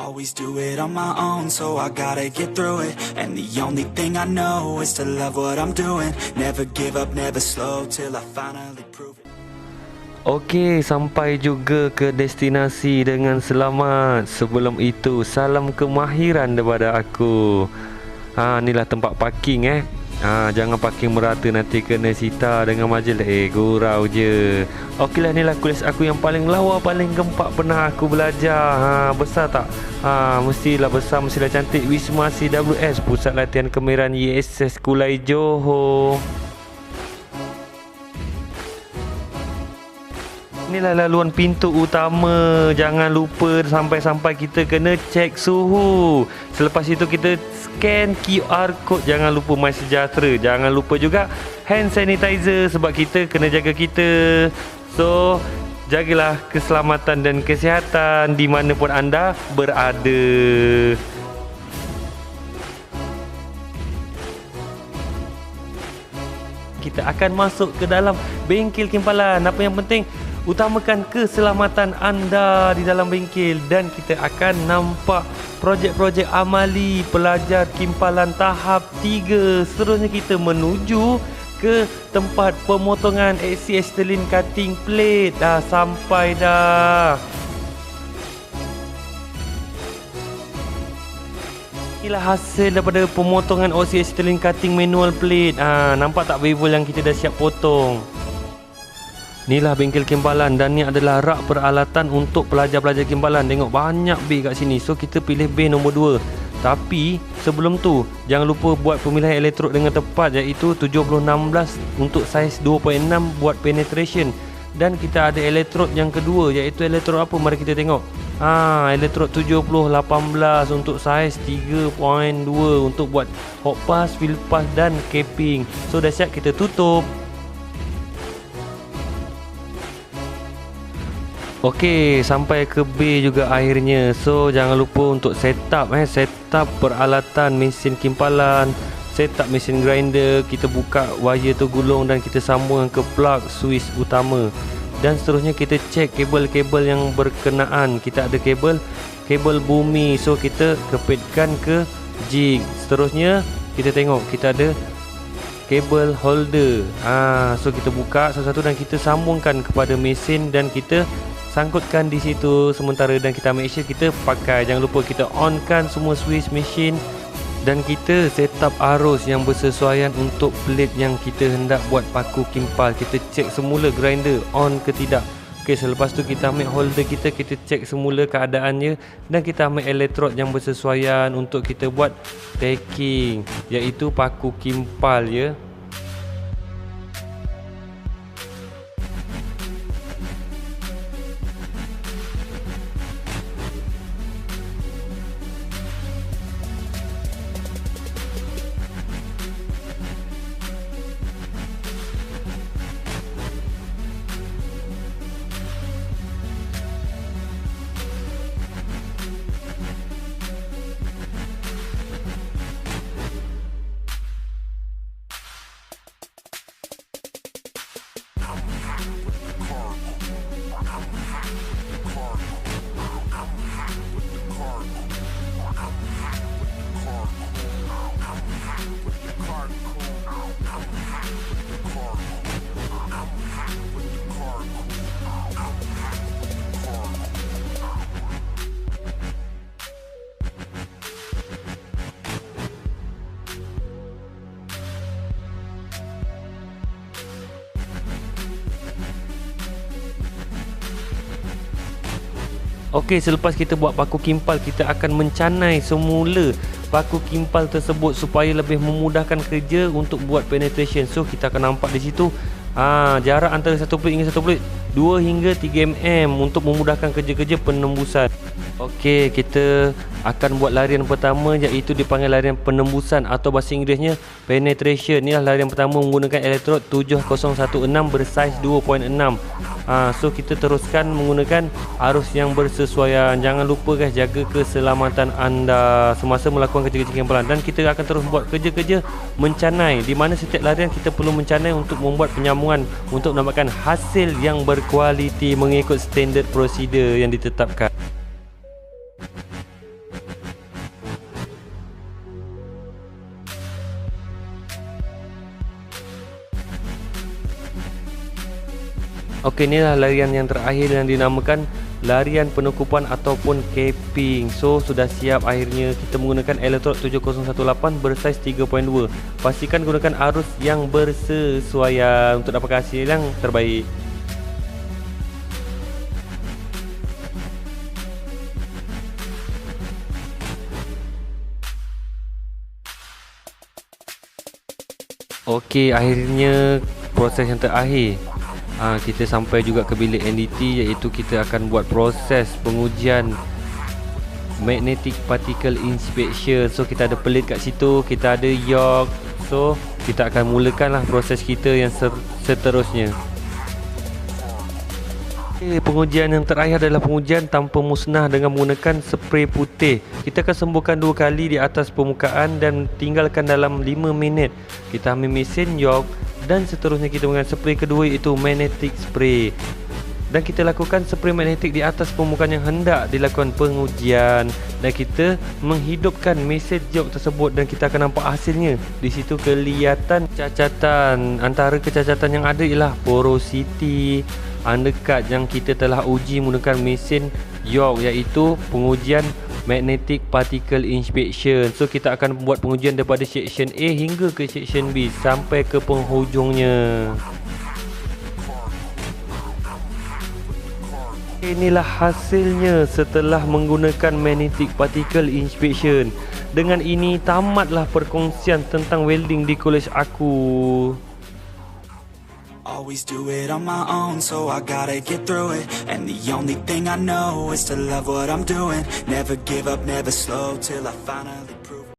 always do it on my own, so I gotta get through it. And the only thing I know is to love what I'm doing. Never give up, never slow, till I finally prove it. Okey, sampai juga ke destinasi dengan selamat. Sebelum itu, salam kemahiran daripada aku. Inilah tempat parking jangan parking merata, nanti kena sita dengan majlis. Gurau je. Okeylah, inilah kulis aku yang paling lawa, paling gempak pernah aku belajar. Besar tak? Mestilah besar, mestilah cantik. Wisma CWS, Pusat Latihan Kemahiran YSS Kulai Johor. Inilah laluan pintu utama. Jangan lupa sampai-sampai kita kena cek suhu. Selepas itu kita scan QR code. Jangan lupa MySejahtera. Jangan lupa juga hand sanitizer, sebab kita kena jaga kita. So, jagalah keselamatan dan kesihatan di mana pun anda berada. Kita akan masuk ke dalam bengkel kimpalan. Apa yang penting, utamakan keselamatan anda di dalam bengkel. Dan kita akan nampak projek-projek amali pelajar kimpalan tahap 3. Seterusnya kita menuju ke tempat pemotongan aksi Sterling cutting plate. Dah sampai dah. Inilah hasil daripada pemotongan OC Sterling cutting manual plate. Nampak tak bevel yang kita dah siap potong? Inilah bengkel kimpalan, dan ni adalah rak peralatan untuk pelajar-pelajar kimpalan. Tengok banyak bay kat sini. So kita pilih bay nombor 2. Tapi sebelum tu, jangan lupa buat pemilihan elektrod dengan tepat, iaitu 7016 untuk saiz 2.6 buat penetration. Dan kita ada elektrod yang kedua, iaitu elektrod apa? Mari kita tengok. Elektrod 7018 untuk saiz 3.2 untuk buat hot pass, fill pass dan capping. So dah siap, kita tutup. Okey, sampai ke bay juga akhirnya. So jangan lupa untuk setup peralatan mesin kimpalan, setup mesin grinder. Kita buka wire tu gulung dan kita sambung ke plug switch utama. Dan seterusnya kita cek kabel-kabel yang berkenaan. Kita ada kabel bumi, so kita kepitkan ke jig. Seterusnya kita tengok kita ada kabel holder. So kita buka satu-satu dan kita sambungkan kepada mesin dan kita sangkutkan di situ sementara, dan kita make sure kita pakai. Jangan lupa kita onkan semua switch mesin dan kita set up arus yang bersesuaian untuk plate yang kita hendak buat paku kimpal. Kita cek semula grinder on ke tidak. Okey, selepas tu kita ambil holder kita cek semula keadaannya dan kita ambil elektrod yang bersesuaian untuk kita buat packing, iaitu paku kimpal ya. Okey, selepas kita buat paku kimpal, kita akan mencanai semula paku kimpal tersebut supaya lebih memudahkan kerja untuk buat penetration. So kita akan nampak di situ jarak antara satu plate hingga satu plate 2 hingga 3 mm untuk memudahkan kerja-kerja penembusan. Okey, kita akan buat larian pertama, iaitu dipanggil larian penembusan atau bahasa Inggerisnya penetration. Inilah larian pertama menggunakan elektrod 7016 bersaiz 2.6. So kita teruskan menggunakan arus yang bersesuaian. Jangan lupa guys, jaga keselamatan anda semasa melakukan kerja-kerja kimpalan. Dan kita akan terus buat kerja-kerja mencanai, di mana setiap larian kita perlu mencanai untuk membuat penyambungan untuk mendapatkan hasil yang berkualiti mengikut standard prosedur yang ditetapkan. Okey, inilah larian yang terakhir yang dinamakan larian penukupan ataupun capping. So, sudah siap akhirnya kita menggunakan elektrod 7018 bersaiz 3.2. Pastikan gunakan arus yang bersesuaian untuk dapatkan hasil yang terbaik. Okey, akhirnya proses yang terakhir. Kita sampai juga ke bilik NDT, iaitu kita akan buat proses pengujian magnetic particle inspection. So kita ada pelit kat situ, kita ada yoke. So kita akan mulakanlah proses kita yang seterusnya. Pengujian yang terakhir adalah pengujian tanpa musnah dengan menggunakan spray putih. Kita akan sembuhkan 2 kali di atas permukaan dan tinggalkan dalam 5 minit. Kita ambil mesin yoke dan seterusnya kita menggunakan spray kedua, iaitu magnetic spray. Dan kita lakukan spray magnetik di atas permukaan yang hendak dilakukan pengujian. Dan kita menghidupkan mesin yoke tersebut dan kita akan nampak hasilnya. Di situ kelihatan cacatan. Antara kecacatan yang ada ialah porosity, undercut yang kita telah uji menggunakan mesin yoke, iaitu pengujian magnetic particle inspection. So kita akan buat pengujian daripada section A hingga ke section B sampai ke penghujungnya. Inilah hasilnya setelah menggunakan magnetic particle inspection. Dengan ini tamatlah perkongsian tentang welding di kolej aku. Always do it on my own, so I gotta get through it. And the only thing I know is to love what I'm doing. Never give up, never slow, till I finally prove